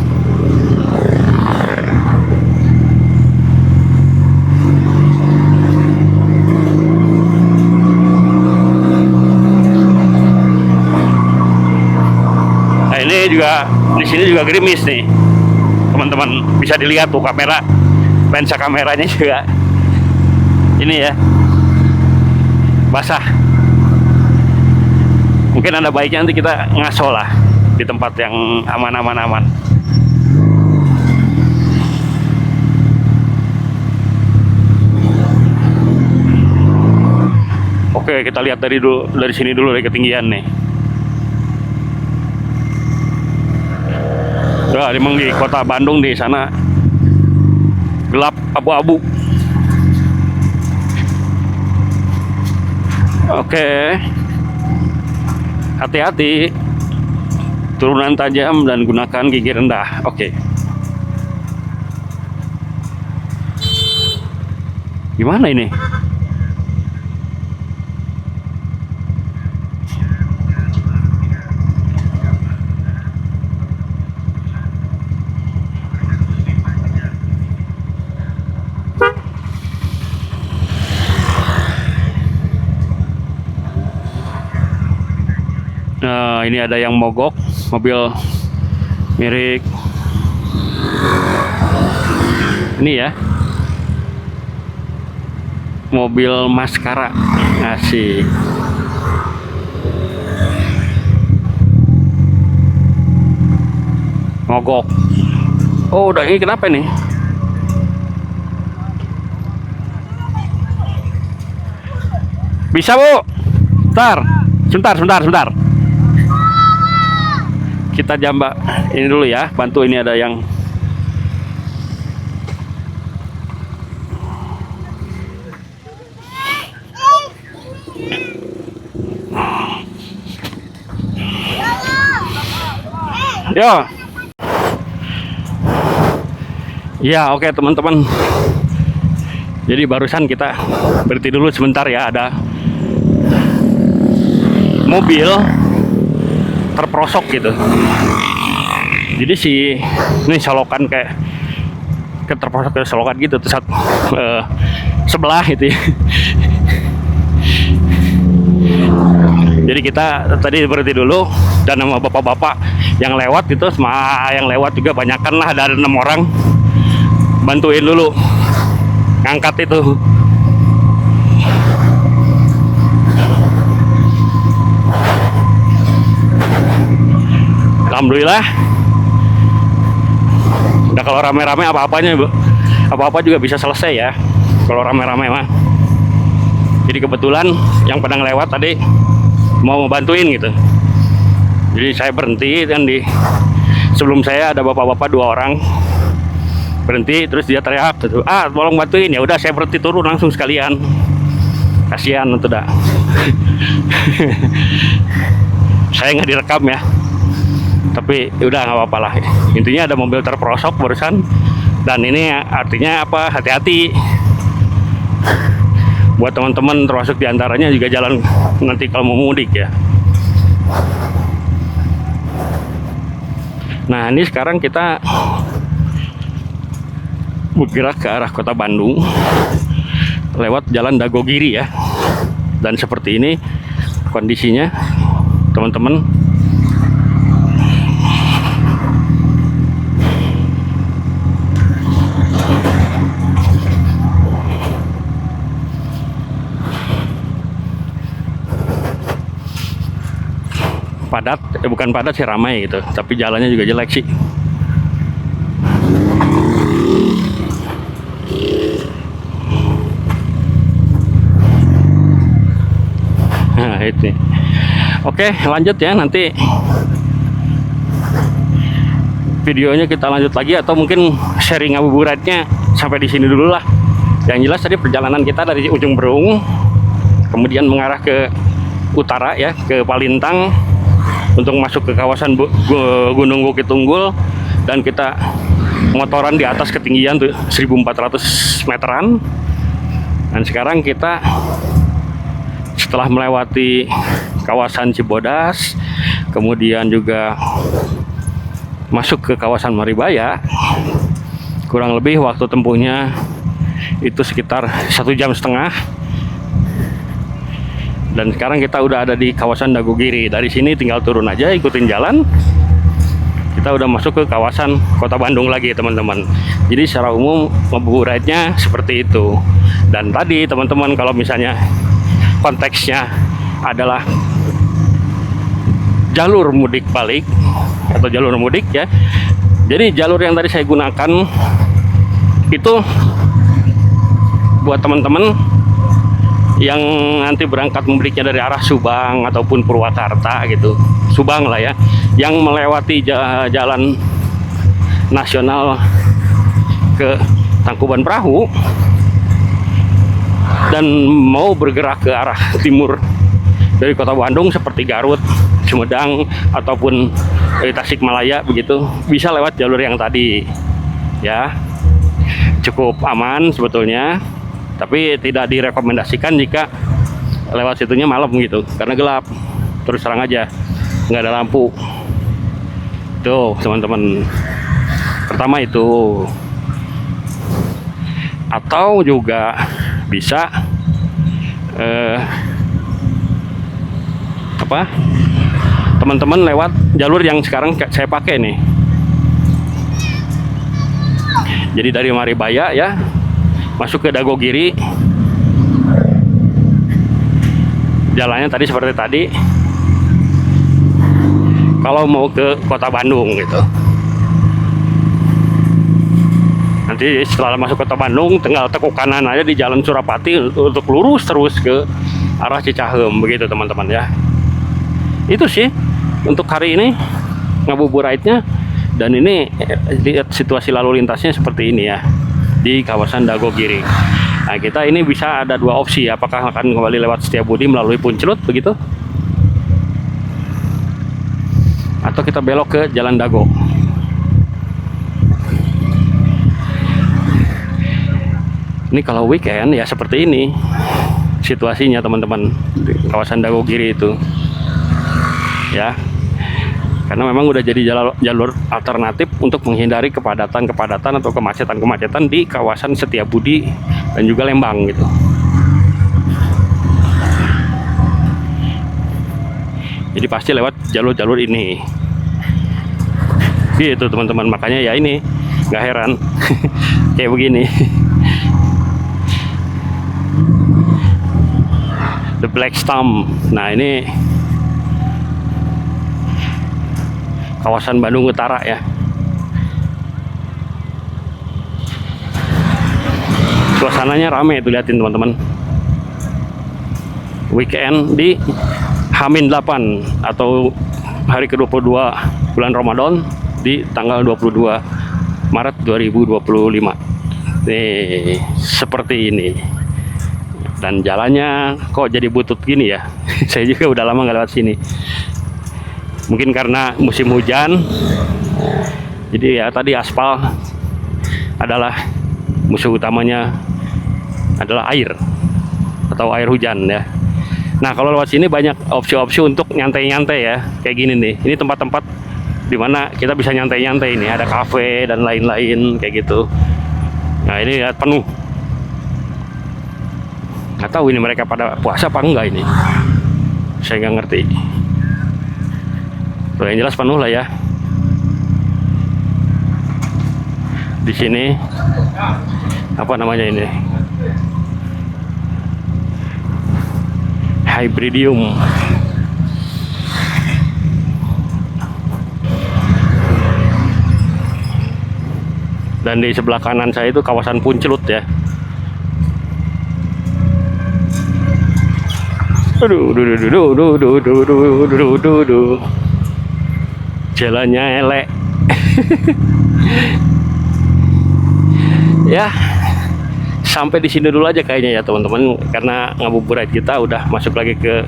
Nah ini juga di sini juga gerimis nih, teman-teman. Bisa dilihat tuh kamera, lensa kameranya juga ini ya, basah. Mungkin ada baiknya nanti kita ngaso lah di tempat yang aman. Oke, kita lihat dari sini dulu, dari ketinggian nih. Nah, memang di kota Bandung di sana gelap abu-abu. Oke, hati-hati, turunan tajam dan gunakan gigi rendah. Oke. Gimana ini? Nah, ini ada yang mogok, mobil mirip ini ya, mobil Maskara. Asik. Mogok. Oh, udah ini kenapa nih? Bisa, Bu? Sebentar. Kita jambak ini dulu ya, bantu. Ini ada yang yo ya. Oke teman-teman, jadi barusan kita berhenti dulu sebentar ya, ada mobil terperosok gitu. Jadi ini solokan kayak terperosok ke solokan gitu, terus sebelah itu ya. Jadi kita tadi berhenti dulu, dan sama bapak-bapak yang lewat itu, sama yang lewat juga banyakan lah, ada 6 orang, bantuin dulu ngangkat itu. Alhamdulillah. Nah kalau rame-rame apa-apa juga bisa selesai ya, kalau rame-rame mah. Jadi kebetulan yang pedang lewat tadi mau bantuin gitu. Jadi saya berhenti, dan sebelum saya ada bapak-bapak 2 orang berhenti, terus dia teriak gitu, tolong bantuin. Ya udah, saya berhenti turun langsung sekalian. Kasihan itu dah. Saya nggak direkam ya, tapi udah nggak apa-apa lah. Intinya ada mobil terperosok barusan, dan ini artinya apa? Hati-hati buat teman-teman, termasuk diantaranya juga jalan nanti kalau mau mudik ya. Nah ini sekarang kita bergerak ke arah kota Bandung lewat jalan Dagogiri ya, dan seperti ini kondisinya teman-teman. Padat, bukan padat sih, ramai gitu, tapi jalannya juga jelek sih. ini. Oke, lanjut ya, nanti videonya kita lanjut lagi, atau mungkin sharing ngabuburitnya sampai di sini dulu lah. Yang jelas tadi perjalanan kita dari ujung Berung kemudian mengarah ke utara ya, ke Palintang untuk masuk ke kawasan Gunung Bukit Tunggul, dan kita motoran di atas ketinggian tuh 1400 meteran. Dan sekarang kita setelah melewati kawasan Cibodas, kemudian juga masuk ke kawasan Maribaya, kurang lebih waktu tempuhnya itu sekitar 1,5 jam. Dan sekarang kita udah ada di kawasan Dagogiri. Dari sini tinggal turun aja, ikutin jalan, kita udah masuk ke kawasan Kota Bandung lagi teman-teman. Jadi secara umum ngabuburitnya seperti itu. Dan tadi teman-teman, kalau misalnya konteksnya adalah jalur mudik balik atau jalur mudik ya, jadi jalur yang tadi saya gunakan itu buat teman-teman yang nanti berangkat mudiknya dari arah Subang ataupun Purwakarta gitu, Subang lah ya, yang melewati jalan nasional ke Tangkuban Perahu dan mau bergerak ke arah timur dari Kota Bandung seperti Garut, Sumedang ataupun Tasikmalaya begitu, bisa lewat jalur yang tadi ya. Cukup aman sebetulnya, tapi tidak direkomendasikan jika lewat situnya malam gitu, karena gelap, terus terang aja nggak ada lampu tuh teman-teman. Pertama itu, atau juga bisa teman-teman lewat jalur yang sekarang saya pakai nih. Jadi dari Maribaya ya, masuk ke Dagogiri, jalannya tadi seperti tadi. Kalau mau ke Kota Bandung gitu, nanti setelah masuk Kota Bandung tinggal tekuk kanan aja di Jalan Surapati untuk lurus terus ke arah Cicahem begitu teman-teman ya. Itu sih untuk hari ini ngabuburitnya. Dan ini lihat situasi lalu lintasnya seperti ini ya, di kawasan Dagogiri. Nah, kita ini bisa ada dua opsi, apakah akan kembali lewat Setiabudi melalui Puncelut begitu, atau kita belok ke Jalan Dago. Ini kalau weekend ya seperti ini situasinya teman-teman, di kawasan Dagogiri itu ya, karena memang udah jadi jalur alternatif untuk menghindari kepadatan atau kemacetan di kawasan Setiabudi dan juga Lembang gitu. Jadi pasti lewat jalur-jalur ini gitu teman-teman, makanya ya ini nggak heran kayak begini. The Black Stump. Nah, ini kawasan Bandung Utara ya. Suasananya rame itu, liatin teman-teman. Weekend di H-8 atau hari ke-22 bulan Ramadan di tanggal 22 Maret 2025. Nih, seperti ini. Dan jalannya kok jadi butut gini ya. Saya juga udah lama nggak lewat sini. Mungkin karena musim hujan, jadi ya tadi aspal adalah musuh utamanya adalah air atau air hujan ya. Nah, kalau lewat sini banyak opsi-opsi untuk nyantai-nyantai ya, kayak gini nih. Ini tempat-tempat dimana kita bisa nyantai-nyantai, ini ada kafe dan lain-lain kayak gitu. Nah, ini lihat penuh. Nggak tahu ini mereka pada puasa apa enggak ini, saya nggak ngerti. Tuh, yang jelas penuh lah ya. Di sini apa namanya ini? Hybridium. Dan di sebelah kanan saya itu kawasan Puncelut ya. Aduh, duh, duh, duh, duh, duh, duh, duh, duh, duh, duh, duh. Jalannya elek. Ya, sampai di sini dulu aja kayaknya ya teman-teman, karena ngabuburit kita udah masuk lagi ke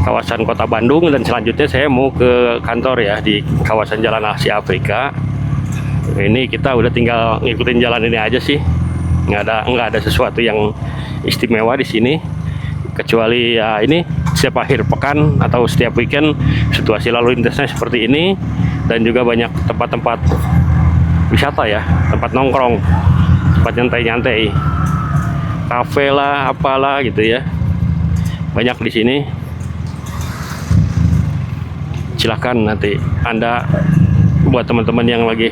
kawasan kota Bandung, dan selanjutnya saya mau ke kantor ya di kawasan Jalan Asia Afrika. Ini kita udah tinggal ngikutin jalan ini aja sih, nggak ada sesuatu yang istimewa di sini, kecuali ya ini setiap akhir pekan atau setiap weekend situasi lalu lintasnya seperti ini, dan juga banyak tempat-tempat wisata ya, tempat nongkrong, tempat nyantai-nyantai, kafe lah, apalah gitu ya, banyak di sini. Silahkan nanti Anda, buat teman-teman yang lagi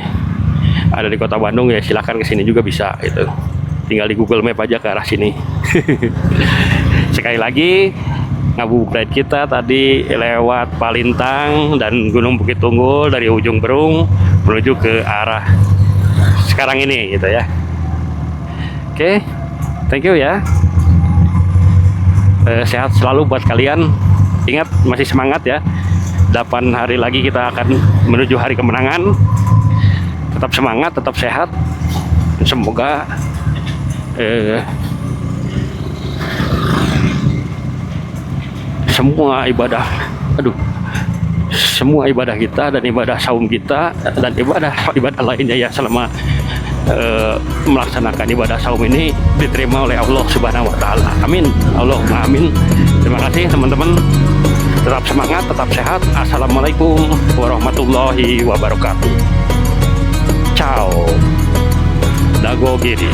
ada di kota Bandung ya, silahkan kesini juga bisa gitu. Tinggal di Google Map aja ke arah sini. Sekali lagi, ngabuburit kita tadi lewat Palintang dan Gunung Bukit Tunggul dari ujung Berung menuju ke arah sekarang ini gitu ya. Oke, thank you ya. Sehat selalu buat kalian. Ingat, masih semangat ya. 8 hari lagi kita akan menuju hari kemenangan. Tetap semangat, tetap sehat. Semoga semua ibadah kita dan ibadah saum kita dan ibadah lainnya ya selama melaksanakan ibadah saum ini diterima oleh Allah Subhanahu wa taala. Amin. Allahumma amin. Terima kasih teman-teman. Tetap semangat, tetap sehat. Assalamualaikum warahmatullahi wabarakatuh. Ciao. Dago Giri.